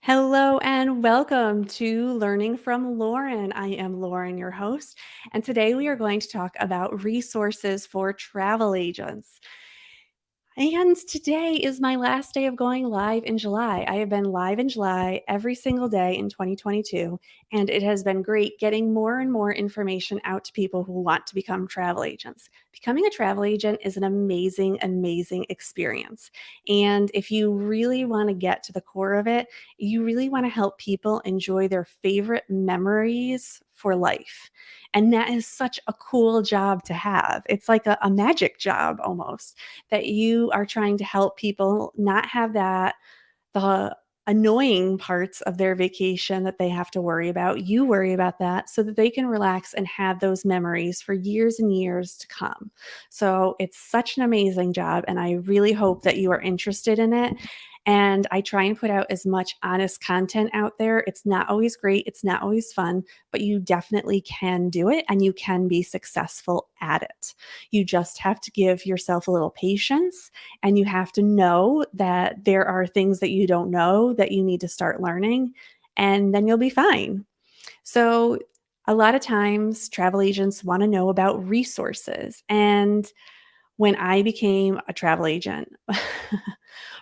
Hello and welcome to Learning from Lauren. I am Lauren, your host, and today we are going to talk about resources for travel agents. And today is my last day of going live in July. I have been live in July every single day in 2022, and it has been great getting more and more information out to people who want to become travel agents. Becoming a travel agent is an amazing, amazing experience. And if you really want to get to the core of it, you really want to help people enjoy their favorite memories for life. And that is such a cool job to have. It's like a magic job almost that you are trying to help people not have the annoying parts of their vacation that they have to worry about. You worry about that so that they can relax and have those memories for years and years to come. So it's such an amazing job, and I really hope that you are interested in it. And I try and put out as much honest content out there. It's not always great, it's not always fun, but you definitely can do it and you can be successful at it. You just have to give yourself a little patience, and you have to know that there are things that you don't know that you need to start learning, and then you'll be fine. So, a lot of times, travel agents want to know about resources. And when I became a travel agent,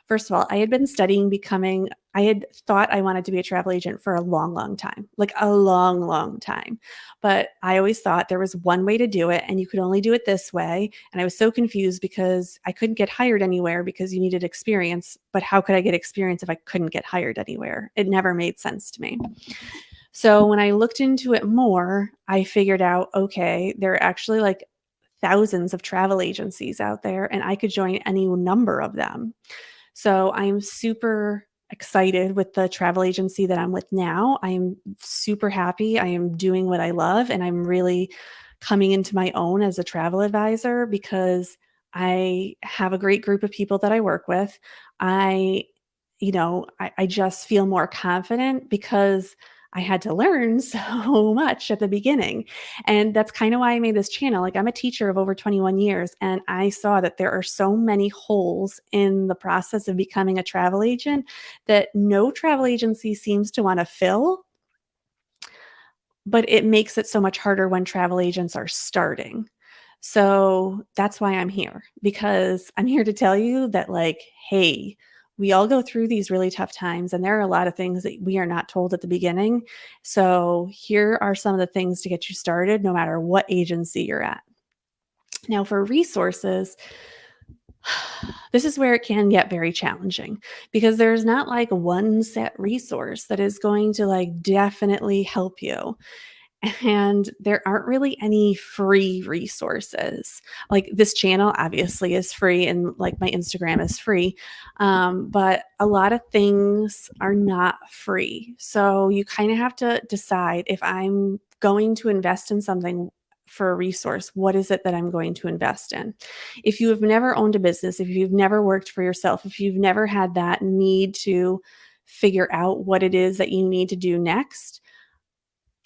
first of all, I had been studying becoming, I had thought I wanted to be a travel agent for a long, long time, like a long, long time. But I always thought there was one way to do it and you could only do it this way. And I was so confused because I couldn't get hired anywhere because you needed experience. But how could I get experience if I couldn't get hired anywhere? It never made sense to me. So when I looked into it more, I figured out, okay, there are actually like thousands of travel agencies out there, and I could join any number of them. So I'm super excited with the travel agency that I'm with now. I am super happy. I am doing what I love, and I'm really coming into my own as a travel advisor because I have a great group of people that I work with. I, I just feel more confident because I had to learn so much at the beginning. And that's kind of why I made this channel. Like, I'm a teacher of over 21 years, and I saw that there are so many holes in the process of becoming a travel agent that no travel agency seems to want to fill. But it makes it so much harder when travel agents are starting. So that's why I'm here, because I'm here to tell you that, like, hey, we all go through these really tough times, and there are a lot of things that we are not told at the beginning. So here are some of the things to get you started, no matter what agency you're at. Now, for resources, this is where it can get very challenging because there's not like one set resource that is going to like definitely help you. And there aren't really any free resources. Like, this channel obviously is free, and like my Instagram is free. But a lot of things are not free. So you kind of have to decide, if I'm going to invest in something for a resource, what is it that I'm going to invest in? If you have never owned a business, if you've never worked for yourself, if you've never had that need to figure out what it is that you need to do next,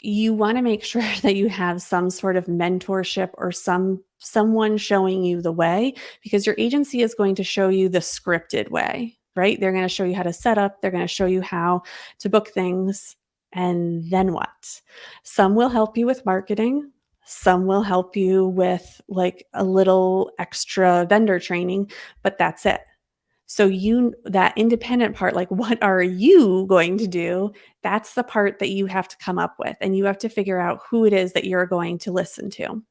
you want to make sure that you have some sort of mentorship or someone showing you the way, because your agency is going to show you the scripted way, right? They're going to show you how to set up, they're going to show you how to book things, and then what? Some will help you with marketing, some will help you with like a little extra vendor training, but that's it. So that independent part, like, what are you going to do? That's the part that you have to come up with, and you have to figure out who it is that you're going to listen to.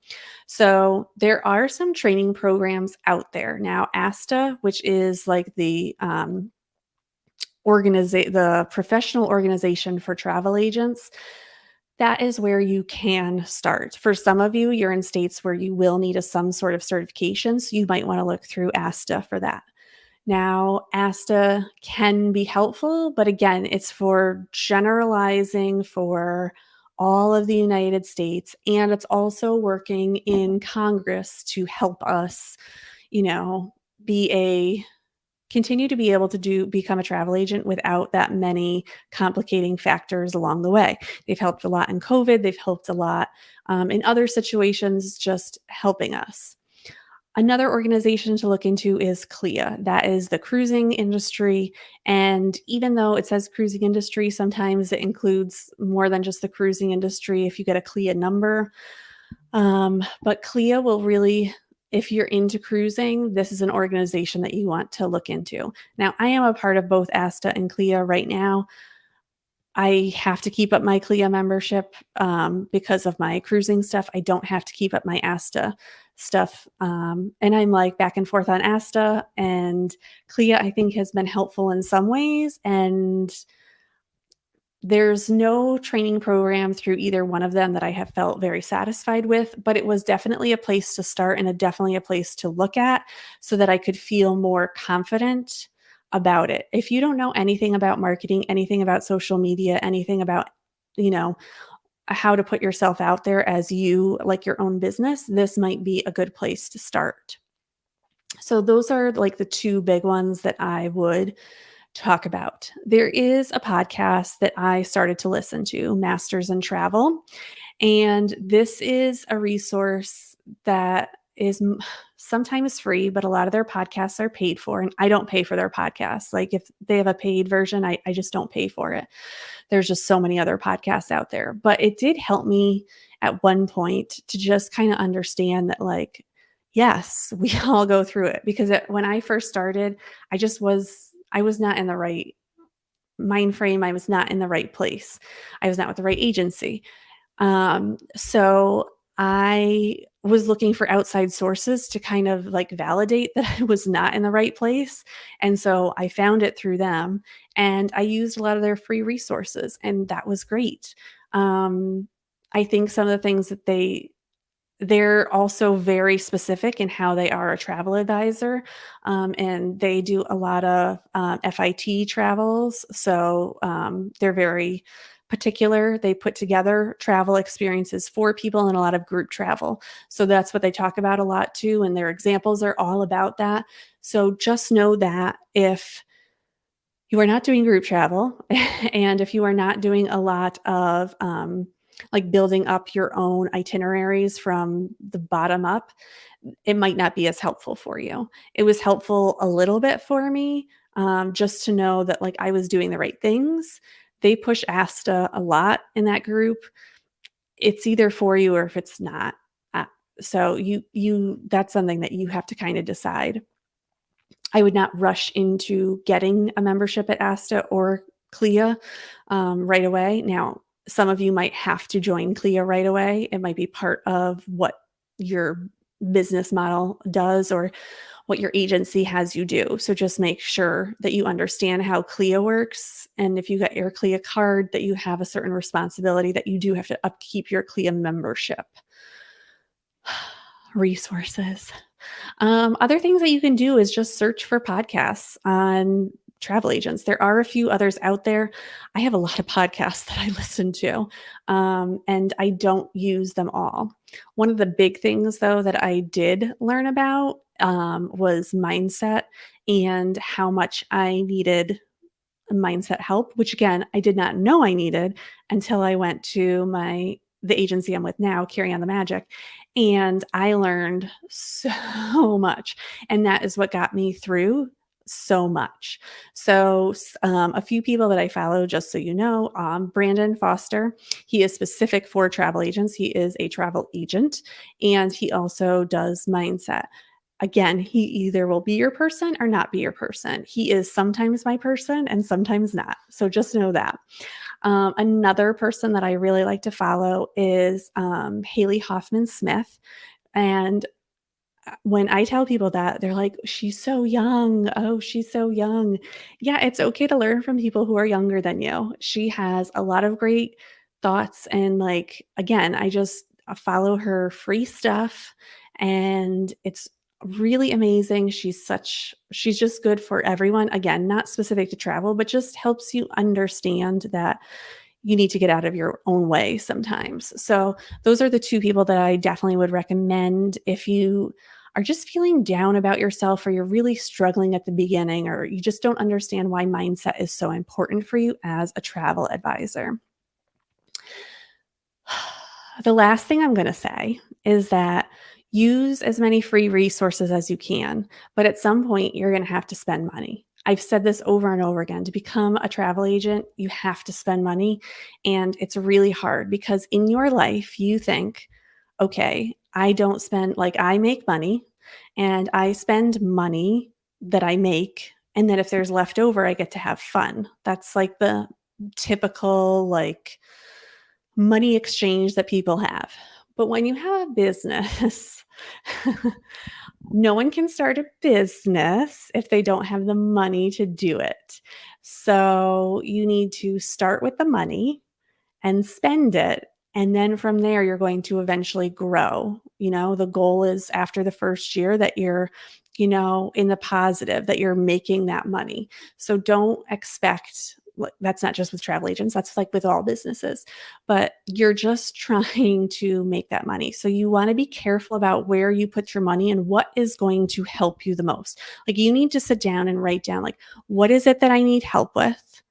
So there are some training programs out there. Now, ASTA, which is like the professional organization for travel agents, that is where you can start. For some of you, you're in states where you will need some sort of certification, so you might want to look through ASTA for that. Now, ASTA can be helpful, but again, it's for generalizing for all of the United States, and it's also working in Congress to help us, you know, be a continue to be able to become a travel agent without that many complicating factors along the way. They've helped a lot in COVID. They've helped a lot in other situations, just helping us. Another organization to look into is CLIA. That is the cruising industry. And even though it says cruising industry, sometimes it includes more than just the cruising industry if you get a CLIA number. But CLIA will really, if you're into cruising, this is an organization that you want to look into. Now, I am a part of both ASTA and CLIA right now. I have to keep up my CLIA membership because of my cruising stuff. I don't have to keep up my ASTA stuff. And I'm like back and forth on ASTA, and CLIA, I think, has been helpful in some ways. And there's no training program through either one of them that I have felt very satisfied with, but it was definitely a place to start and definitely a place to look at so that I could feel more confident about it. If you don't know anything about marketing, anything about social media, anything about, you know, how to put yourself out there as you like your own business, this might be a good place to start. So those are like the two big ones that I would talk about. There is a podcast that I started to listen to, Masters in Travel, and this is a resource that is sometimes free, but a lot of their podcasts are paid for. And I don't pay for their podcasts. Like if they have a paid version, I just don't pay for it. There's just so many other podcasts out there. But it did help me at one point to just kind of understand that, like, yes, we all go through it because when I first started, I was not in the right mind frame. I was not in the right place. I was not with the right agency. So I was looking for outside sources to kind of like validate that I was not in the right place. And so I found it through them and I used a lot of their free resources, and that was great. Um, I think some of the things that they're also very specific in how they are a travel advisor, and they do a lot of FIT travels. So they're very particular. They put together travel experiences for people and a lot of group travel. So that's what they talk about a lot too. And their examples are all about that. So just know that if you are not doing group travel and if you are not doing a lot of like building up your own itineraries from the bottom up, it might not be as helpful for you. It was helpful a little bit for me, just to know that like I was doing the right things. They push ASTA a lot in that group. It's either for you or if it's not. Uh, so that's something that you have to kind of decide. I would not rush into getting a membership at ASTA or CLIA right away. Now, some of you might have to join CLIA right away. It might be part of what your business model does or what your agency has you do. So just make sure that you understand how CLIA works. And if you got your CLIA card, that you have a certain responsibility that you do have to upkeep your CLIA membership. Resources. Other things that you can do is just search for podcasts on travel agents. There are a few others out there. I have a lot of podcasts that I listen to, and I don't use them all. One of the big things, though, that I did learn about was mindset and how much I needed mindset help, which again, I did not know I needed until I went to the agency I'm with now, Carry on the Magic, and I learned so much. And that is what got me through so much. So, a few people that I follow, just so you know, Brandon Foster, he is specific for travel agents. He is a travel agent and he also does mindset. Again, he either will be your person or not be your person. He is sometimes my person and sometimes not. So just know that. Another person that I really like to follow is Haley Hoffman Smith. And when I tell people that, they're like, she's so young. Oh, she's so young. Yeah, it's okay to learn from people who are younger than you. She has a lot of great thoughts. And like, again, I just follow her free stuff and it's really amazing. She's just good for everyone. Again, not specific to travel, but just helps you understand that you need to get out of your own way sometimes. So those are the two people that I definitely would recommend if you are just feeling down about yourself or you're really struggling at the beginning or you just don't understand why mindset is so important for you as a travel advisor. The last thing I'm going to say is that use as many free resources as you can, but at some point, you're going to have to spend money. I've said this over and over again. To become a travel agent, you have to spend money. And it's really hard because in your life, you think, okay, I don't spend, like, I make money and I spend money that I make. And then if there's leftover, I get to have fun. That's like the typical, like, money exchange that people have. But when you have a business, no one can start a business if they don't have the money to do it. So you need to start with the money and spend it. And then from there, you're going to eventually grow. The goal is after the first year that you're, in the positive, that you're making that money. So don't expect, that's not just with travel agents, that's like with all businesses, but you're just trying to make that money. So you want to be careful about where you put your money and what is going to help you the most. Like, you need to sit down and write down, like, what is it that I need help with?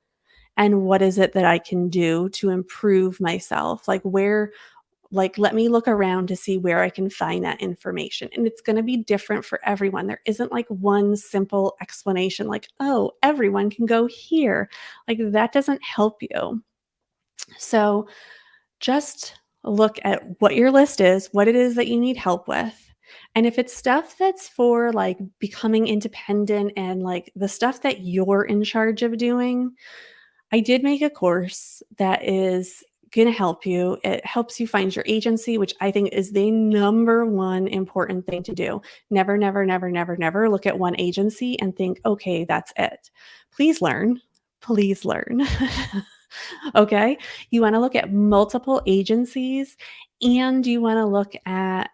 And what is it that I can do to improve myself? Let me look around to see where I can find that information. And it's going to be different for everyone. There isn't like one simple explanation, like, oh, everyone can go here. Like, that doesn't help you. So just look at what your list is, what it is that you need help with. And if it's stuff that's for like becoming independent and like the stuff that you're in charge of doing, I did make a course that is going to help you. It helps you find your agency, which I think is the number one important thing to do. Never, never, never, never, never look at one agency and think, okay, that's it. Please learn. Please learn. Okay. You want to look at multiple agencies and you want to look at,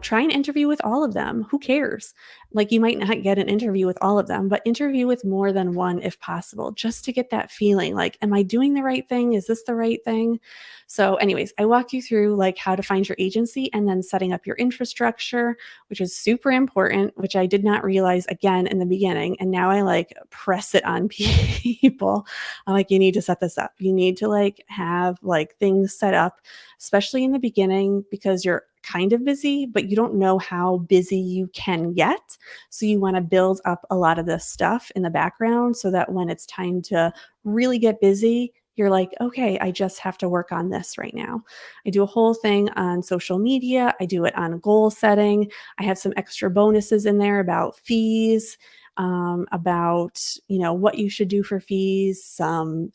try and interview with all of them. Who cares? Like, you might not get an interview with all of them, but interview with more than one if possible, just to get that feeling like, am I doing the right thing? Is this the right thing? So, anyways, I walk you through like how to find your agency and then setting up your infrastructure, which is super important, which I did not realize again in the beginning. And now I like press it on people. I'm like, you need to set this up. You need to like have like things set up, especially in the beginning, because you're kind of busy, but you don't know how busy you can get. So you want to build up a lot of this stuff in the background so that when it's time to really get busy, you're like, okay, I just have to work on this right now. I do a whole thing on social media. I do it on goal setting. I have some extra bonuses in there about fees, about, what you should do for fees, some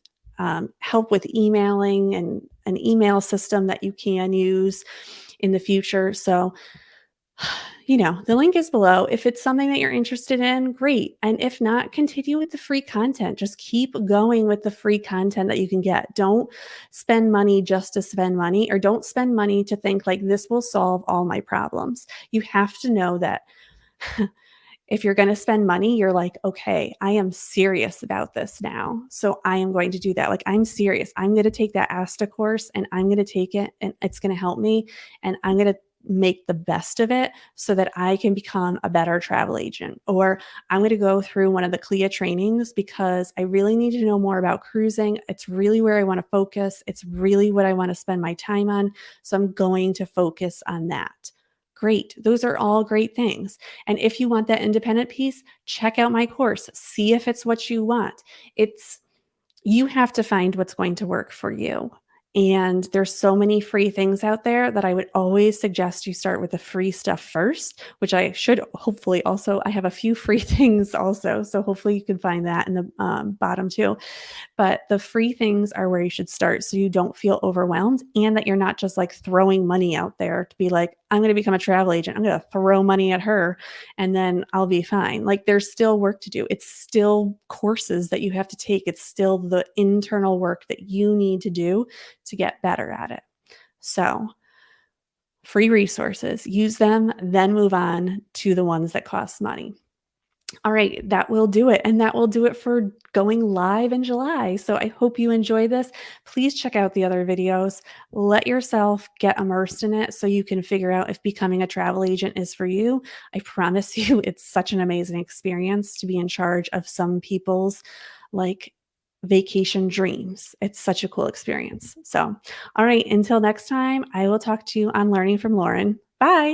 help with emailing and an email system that you can use in the future. So, the link is below. If it's something that you're interested in, great. And if not, continue with the free content. Just keep going with the free content that you can get. Don't spend money just to spend money, or don't spend money to think like this will solve all my problems. You have to know that if you're going to spend money, you're like, okay, I am serious about this now. So I am going to do that. Like, I'm serious. I'm going to take that ASTA course and I'm going to take it and it's going to help me. And I'm going to make the best of it so that I can become a better travel agent. Or I'm going to go through one of the CLIA trainings because I really need to know more about cruising. It's really where I want to focus. It's really what I want to spend my time on. So I'm going to focus on that. Great. Those are all great things. And if you want that independent piece, check out my course. See if it's what you want. You have to find what's going to work for you. And there's so many free things out there that I would always suggest you start with the free stuff first, which I should hopefully also, I have a few free things also. So hopefully you can find that in the bottom too. But the free things are where you should start so you don't feel overwhelmed and that you're not just like throwing money out there to be like, I'm going to become a travel agent. I'm going to throw money at her and then I'll be fine. Like, there's still work to do. It's still courses that you have to take. It's still the internal work that you need to do to get better at it. So, free resources, use them, then move on to the ones that cost money. All right, that will do it. And that will do it for going live in July. So I hope you enjoy this. Please check out the other videos. Let yourself get immersed in it so you can figure out if becoming a travel agent is for you. I promise you, it's such an amazing experience to be in charge of some people's like vacation dreams. It's such a cool experience. So, all right, until next time, I will talk to you on Learning from Lauren. Bye.